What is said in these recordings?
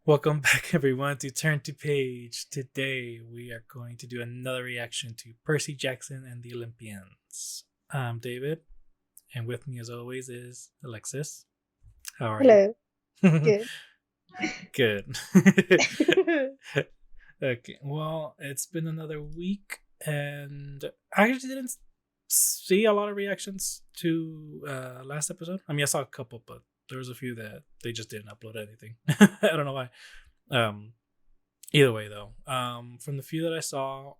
Welcome back, everyone, to Turn to Page. Today, we are going to do another reaction to Percy Jackson and the Olympians. I'm David, and with me, as always, is Alexis. How are you? Hello. Good. Good. Okay, well, it's been another week, and I actually didn't see a lot of reactions to last episode. I mean, I saw a couple, but there was a few that they just didn't upload anything. I don't know why. Um, Either way, though, from the few that I saw,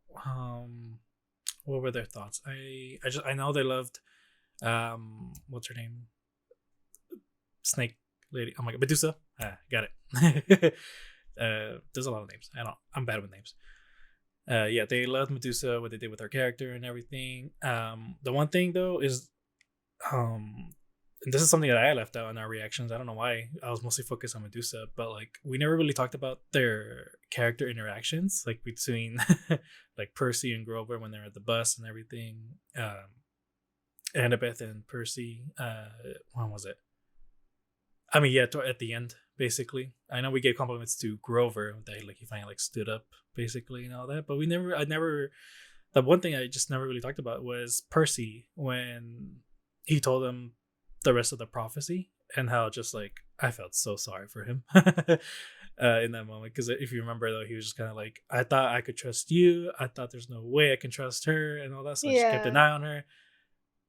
what were their thoughts? I know they loved what's her name? Snake lady. Oh my god, Medusa. Got it. There's a lot of names. I'm bad with names. Yeah, they loved Medusa, what they did with her character and everything. The one thing though is, and this is something that I left out in our reactions. I don't know why. I was mostly focused on Medusa, but like we never really talked about their character interactions, like between like Percy and Grover when they're at the bus and everything. Annabeth and Percy. When was it? I mean, yeah, at the end, basically. I know we gave compliments to Grover that like he finally like stood up, basically, and all that. But I never. The one thing I just never really talked about was Percy when he told him the rest of the prophecy and how just like I felt so sorry for him in that moment, because if you remember though, he was just kind of like, I thought I could trust you, I thought there's no way I can trust her and all that, so I just kept an Yeah. eye on her,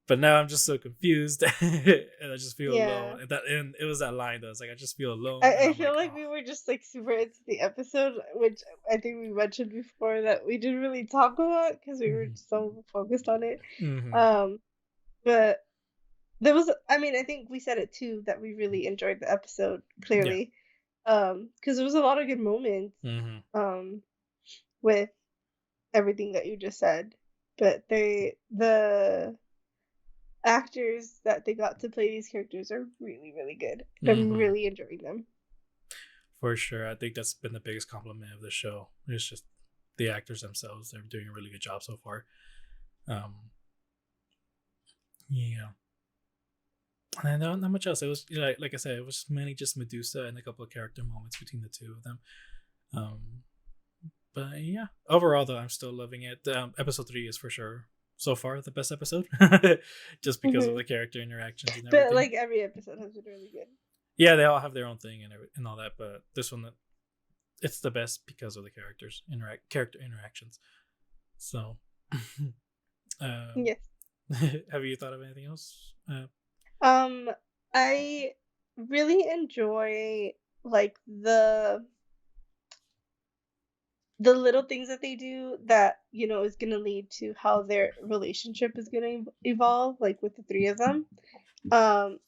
but now I'm just so confused and I just feel Yeah. alone, and it was that line that was like, I just feel alone, and I I'm feel like, like oh. we were just like super into the episode, which I think we mentioned before that we didn't really talk about because we were Mhm. so focused on it. Mhm. Um, but there was, I mean, I think we said it too that we really enjoyed the episode Yeah. clearly. Because there was a lot of good moments. Mhm. Um, with everything that you just said, but the actors that they got to play these characters are really, really good. I'm Mhm. really enjoying them. For sure, I think that's been the biggest compliment of the show. It's just the actors themselves; they're doing a really good job so far. Um, yeah, and not much else. It was, like I said, it was mainly just Medusa and a couple of character moments between the two of them. Um, but yeah, overall though, I'm still loving it. Episode 3 is for sure so far the best episode, just because of Hmm. the character interactions and But everything. like every episode has been really good. Yeah, they all have their own thing and all that, but this one, it's the best because of the character interactions. So, um, Yes. have you thought of anything else? Um, I really enjoy like the little things that they do that is gonna lead to how their relationship is gonna evolve, like with the three of them.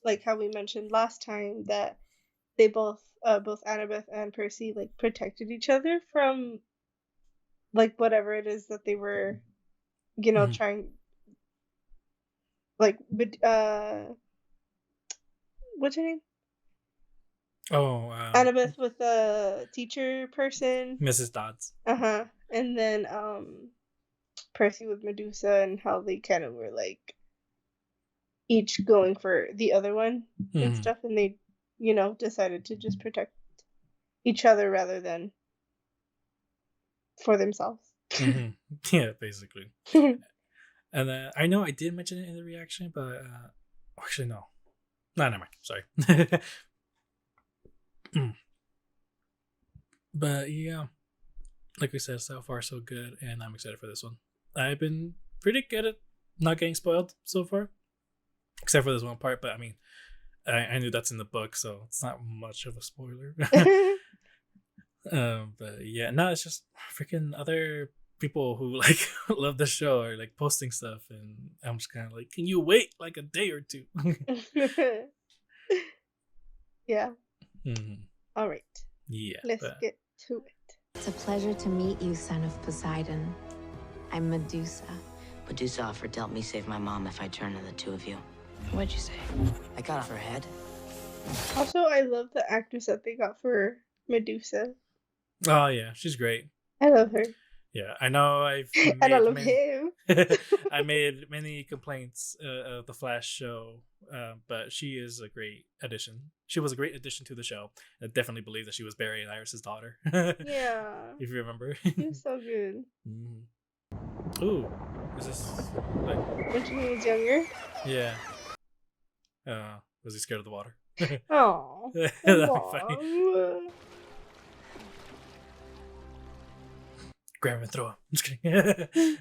Like how we mentioned last time that they both Annabeth and Percy like protected each other from like whatever it is that they were Mhm. trying, like, but what's her name? Oh, Annabeth with the teacher person. Mrs. Dodds. Uh-huh. And then Percy with Medusa, and how they kind of were like each going for the other one and Hmm. stuff, and they decided to just protect each other rather than for themselves. Hmm. Yeah, basically. And I know I did mention it in the reaction, but actually no, no, never mind. Sorry. But yeah, like we said, so far so good, and I'm excited for this one. I've been pretty good at not getting spoiled so far, except for this one part. But I mean, I knew that's in the book, so it's not much of a spoiler. But yeah, no, it's just freaking other people who like love the show are like posting stuff, and I'm just kind of like, can you wait like a day or two? Yeah. Mhm. All right. Yeah, Let's but get to it. It's a pleasure to meet you, son of Poseidon. I'm Medusa. Medusa offered to help me save my mom if I turn to the two of you. What'd you say? I cut off her head. Also, I love the actress that they got for Medusa. oh yeah, she's great. I love her. Yeah, I know I've And I made love many. him. I made many complaints of the Flash show, but she is a great addition. She was a great addition to the show. I definitely believe that she was Barry and Iris's daughter. Yeah. If you remember. He was so good. Ooh, is this like? When he was younger. Yeah. Was he scared of the water? Oh. That'd be funny. Grab him and throw him. I'm just kidding.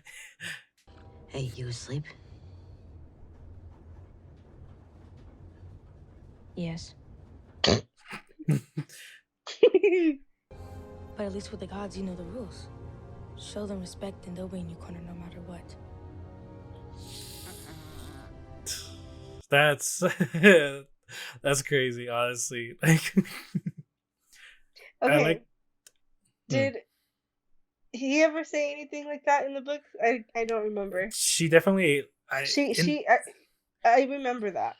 Hey, you asleep? Yes. But at least with the gods, you know the rules. Show them respect and they'll be in your corner no matter what. That's crazy, honestly. Like, Okay. I like. Did he ever say anything like that in the book? I don't remember. She definitely. I remember that.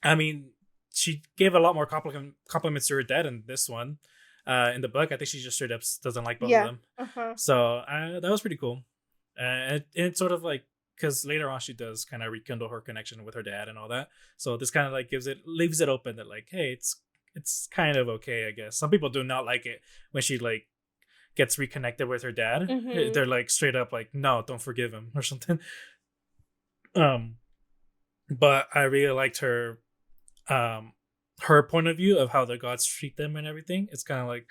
I mean, she gave a lot more compliments to her dad in this one. In the book, I think she just straight up doesn't like both of them. Uh-huh. So that was pretty cool. And it's sort of like, because later on she does kind of rekindle her connection with her dad and all that. So this kind of like leaves it open that like, hey, it's kind of okay, I guess. Some people do not like it when she like gets reconnected with her dad. Mhm. They're like straight up like, no, don't forgive him or something. But I really liked her point of view of how the gods treat them and everything. It's kind of like,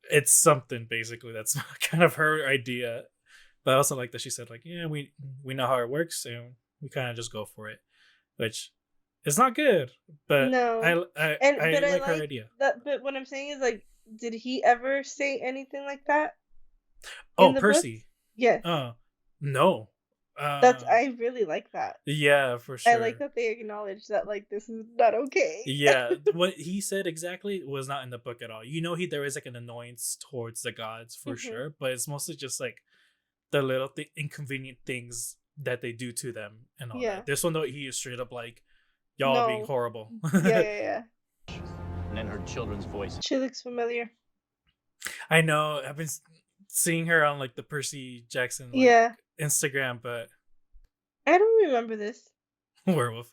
it's something basically that's kind of her idea. But I also like that she said like, yeah, we know how it works and we kind of just go for it, which is not good. But No. I But I like her like idea. that. But what I'm saying is like, did he ever say anything like that? Oh, in the book? Percy. Yes. No. I really like that. Yeah, for sure. I like that they acknowledge that like this is not okay. Yeah, what he said exactly was not in the book at all. You know, there is like an annoyance towards the gods for Mhm. sure, but it's mostly just like the little inconvenient things that they do to them and all Yeah. that. This one though, he is straight up like, y'all are being No. horrible. Yeah. And then her children's voice. She looks familiar. I know. I've been seeing her on like the Percy Jackson Yeah. Instagram, but I don't remember this. werewolf.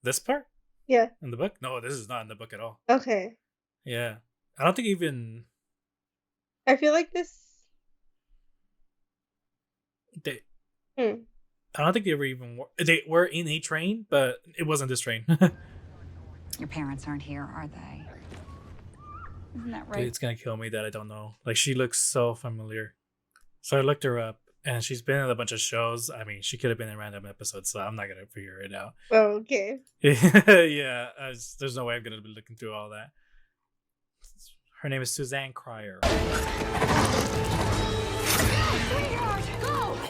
This part Yeah. in the book? No, this is not in the book at all. Okay. Yeah, I don't think even I feel like this. they. Hmm. I don't think they were in a train, but it wasn't this train. Your parents aren't here, are they? Isn't that Dude, right? it's gonna kill me that I don't know. Like, she looks so familiar. So I looked her up, and she's been in a bunch of shows. I mean, she could have been in random episodes, so I'm not gonna figure it out. Oh, okay. Yeah, there's no way I'm gonna be looking through all that. Her name is Suzanne Cryer.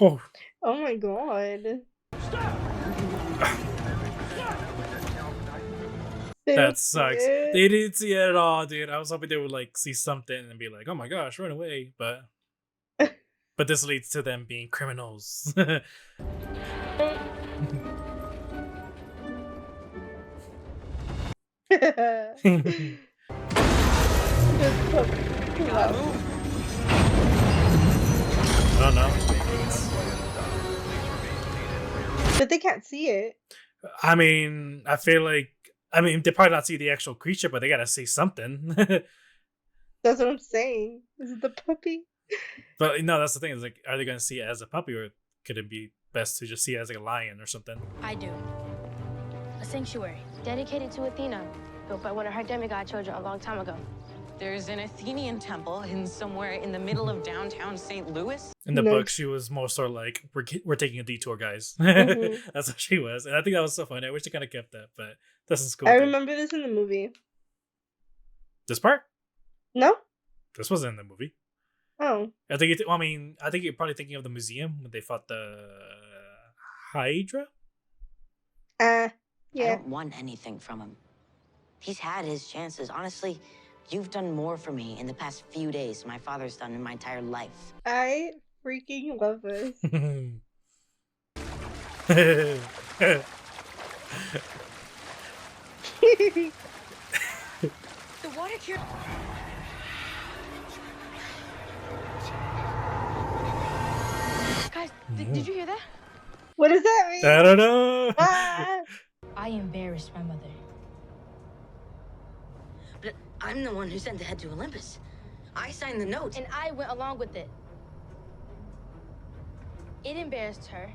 Oh, Oh my god. that sucks. They didn't see it at all, dude. I was hoping they would like see something and be like, "Oh my gosh, run away!" But this leads to them being criminals. I don't know. But they can't see it. I mean, I feel like they probably not see the actual creature, but they gotta see something. That's what I'm saying. Is it the puppy? But no, that's the thing. Is like, are they gonna see it as a puppy, or could it be best to just see it as like a lion or something? I do. A sanctuary dedicated to Athena, built by one of her demigod children a long time ago. There's an Athenian temple somewhere in the middle of downtown St. Louis. In the Nice. book, she was more sort of like, we're taking a detour, guys. Mhm. That's what she was, and I think that was so funny. I wish they kind of kept that, but that's a school. I thing. remember this in the movie. This part. No? This wasn't in the movie. Oh. I think I think you're probably thinking of the museum when they fought the Hydra. I Yeah. don't want anything from him. He's had his chances. Honestly, you've done more for me in the past few days than my father's done in my entire life. I freaking love this. The water cure. Guys, Guys, did you hear that? What does that mean? I don't know. Ah! I embarrassed my mother. But I'm the one who sent the head to Olympus. I signed the note. And I went along with it. It embarrassed her.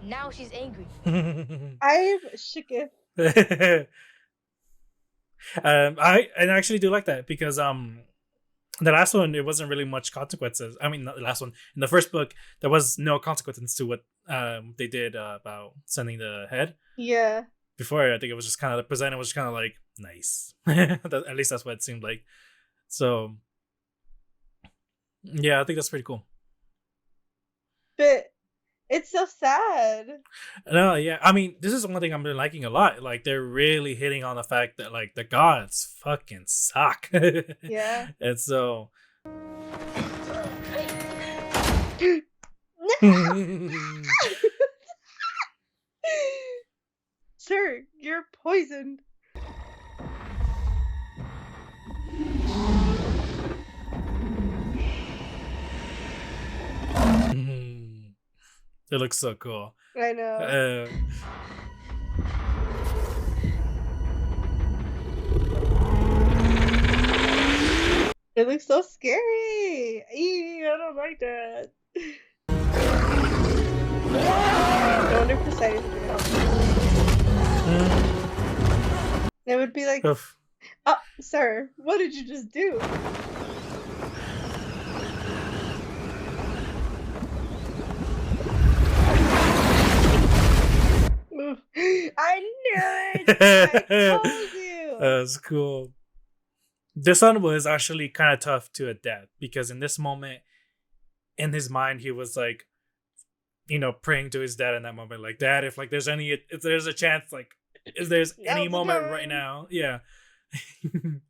Now she's angry. I'm shooketh. I actually do like that because the last one, it wasn't really much consequences. I mean, not the last one. In the first book, there was no consequences to what they did about sending the head. Yeah. Before, I think it was just kind of the presented was kind of like nice. At least that's what it seemed like. So, yeah, I think that's pretty cool. But it's so sad. No, yeah. I mean, this is one thing I've been liking a lot. Like, they're really hitting on the fact that, like, the gods fucking suck. Yeah. And so. Sir, you're poisoned. It looks so cool. I know. It looks so scary. Eee, I don't like that. I wonder if Poseidon's gonna help. It would be like, Oof. oh, sir, what did you just do? Oof. I knew it! I told you! That's cool. This one was actually kind of tough to adapt because in this moment, in his mind, he was like, you know, praying to his dad in that moment, like, Dad, if there's a chance, like, if there's any moment right now, yeah. And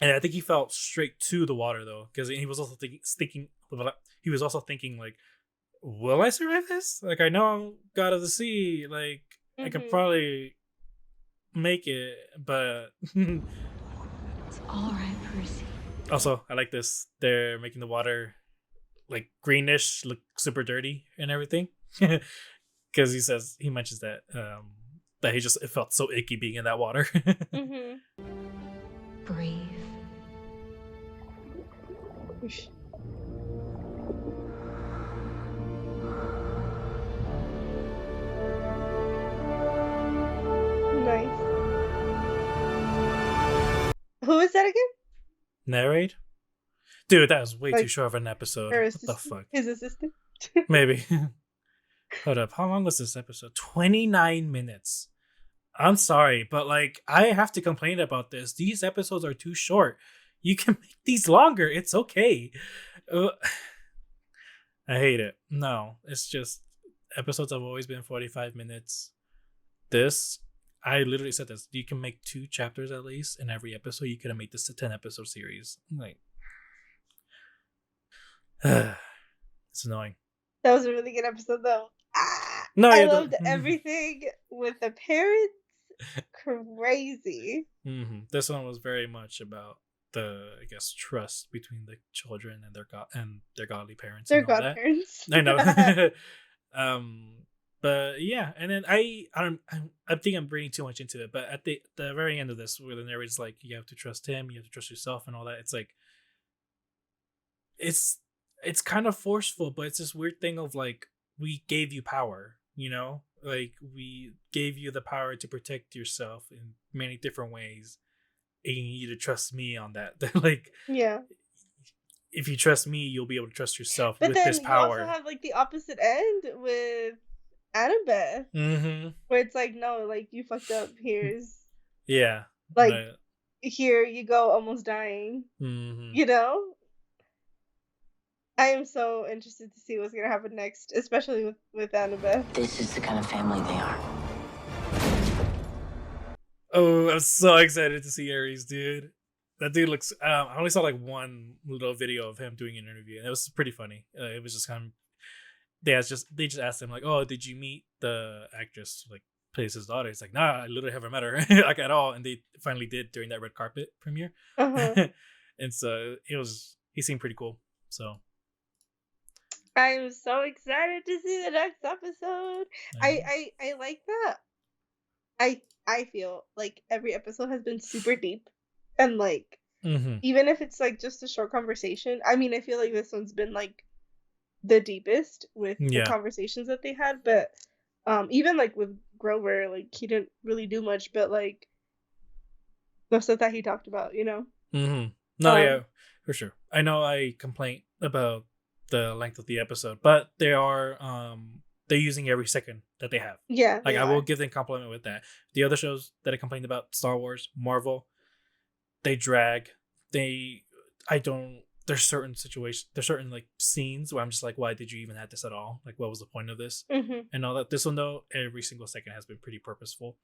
I think he felt straight to the water though, because he was also thinking, like, will I survive this? Like, I know I'm god of the sea, like, I could probably make it, but It's all right, Percy. also I like this. They're making the water like greenish, look super dirty and everything, because he mentions that that it felt so icky being in that water. Breathe. Nice. Who is that again? Narrate? Dude, that was way Like, too short of an episode. Her What the assistant? fuck? His assistant? Maybe. Hold up. How long was this episode? 29 minutes. I'm sorry, but like, I have to complain about this. These episodes are too short. You can make these longer. It's okay. I hate it. No, it's just episodes have always been 45 minutes. I literally said this. You can make 2 chapters at least in every episode. You could have made this a 10 episode series. Like, it's annoying. That was a really good episode, though. Ah, No, I yeah, loved everything with the parents. Crazy. This one was very much about the, I guess, trust between the children and their godly parents. Their and all that. godparents. I know. But yeah, and then I think I'm reading too much into it. But at the very end of this, where the narrator's like, you have to trust him, you have to trust yourself, and all that. It's like, it's kind of forceful, but it's this weird thing of like, we gave you power, you know, like we gave you the power to protect yourself in many different ways, and you need to trust me on that. Like, Yeah. if you trust me, you'll be able to trust yourself But with then this power. you also have like the opposite end with Annabeth, where it's like, no, like, you fucked up. Here's Yeah. like, But, here you go, almost dying. You know. I am so interested to see what's gonna happen next, especially with Annabeth. This is the kind of family they are. Oh, I'm so excited to see Ares, dude. That dude looks. I only saw like one little video of him doing an interview, and it was pretty funny. It was just kind of. They just asked him like, "Oh, did you meet the actress who, like, plays his daughter?" He's like, "Nah, I literally haven't met her like at all." And they finally did during that red carpet premiere. And so he seemed pretty cool. So I'm so excited to see the next episode. I like that. I feel like every episode has been super deep, and like Mm-hmm. even if it's like just a short conversation. I mean, I feel like this one's been like the deepest with the Yeah. conversations that they had, but even like with Grover, like he didn't really do much, but like the stuff that he talked about, you know. Mm-hmm. No, Um, yeah, for sure. I know I complain about the length of the episode, but they're using every second that they have. Yeah, Like they I will are. give them compliment with that. The other shows that I complained about, Star Wars, Marvel, they drag. I don't. There's certain situations. There's certain like scenes where I'm just like, why did you even have this at all? Like, what was the point of this? Mm-hmm. And all that. This one though, every single second has been pretty purposeful.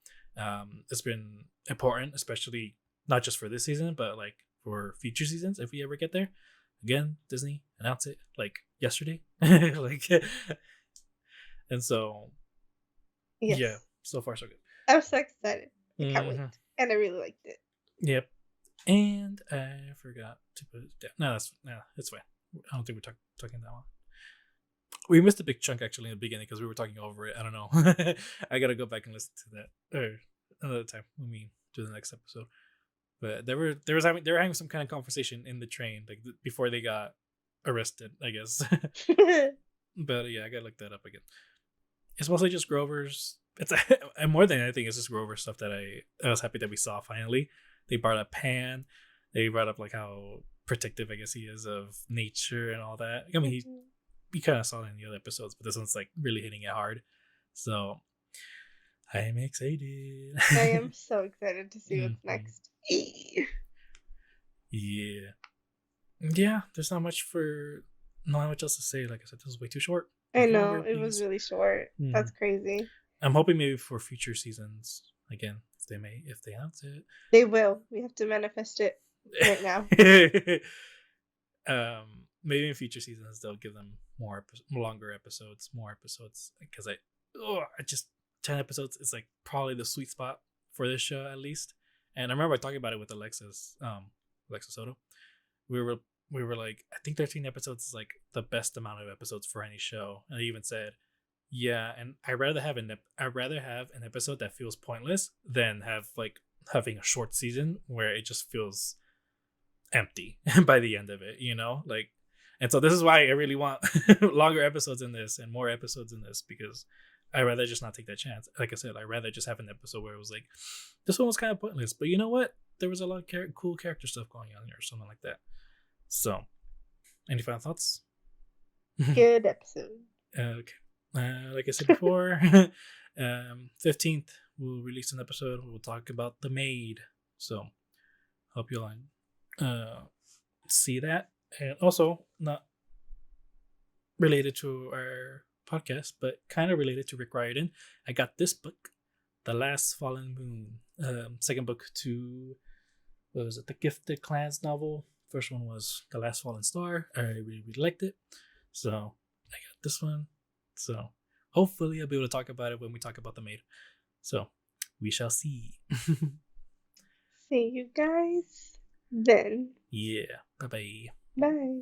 It's been important, especially not just for this season, but like for future seasons if we ever get there. Again, Disney announced it like yesterday, like, and so Yes. yeah, so far so good. I'm so excited. I can't wait, Mhm. and I really liked it. Yep. And I forgot to put it down. No, it's fine. I don't think we're talking that long. We missed a big chunk actually in the beginning because we were talking over it. I don't know. I gotta go back and listen to that or another time when we do the next episode. But they were having some kind of conversation in the train like before they got arrested, I guess. But yeah, I gotta look that up again. It's mostly just Grover's. It's and more than anything, it's just Grover stuff that I was happy that we saw finally. They brought up Pan. They brought up like how protective I guess he is of nature and all that. I mean, we kind of saw it in the other episodes, but this one's like really hitting it hard. So I'm excited. I am so excited to see what's next. Yeah. There's not much else to say. Like I said, this was way too short. I know Longer, it was please. really short. That's crazy. I'm hoping maybe for future seasons again, if they announce it. They will. We have to manifest it right now. Maybe in future seasons they'll give them longer episodes, because I just 10 episodes is like probably the sweet spot for this show at least. And I remember talking about it with Alexis Soto. We were like, I think 13 episodes is like the best amount of episodes for any show. And I even said, yeah, and I'd rather have an episode that feels pointless than having a short season where it just feels empty by the end of it, you know? Like, and so this is why I really want longer episodes in this and more episodes in this, because I'd rather just not take that chance. Like I said, I'd rather just have an episode where it was like, this one was kind of pointless, but you know what? There was a lot of cool character stuff going on here or something like that. So, any final thoughts? Good episode. Okay. Like I said before, 15th we'll release an episode. We'll talk about The Maid. So, hope you'll see that. And also, not related to our podcast, but kind of related to Rick Riordan. I got this book, The Last Fallen Moon. Second book to, what was it, the Gifted Clans novel. First one was The Last Fallen Star. I really, really liked it. So, I got this one. So, hopefully I'll be able to talk about it when we talk about The Maid. So, we shall see. See you guys then. Yeah. Bye-bye. Bye.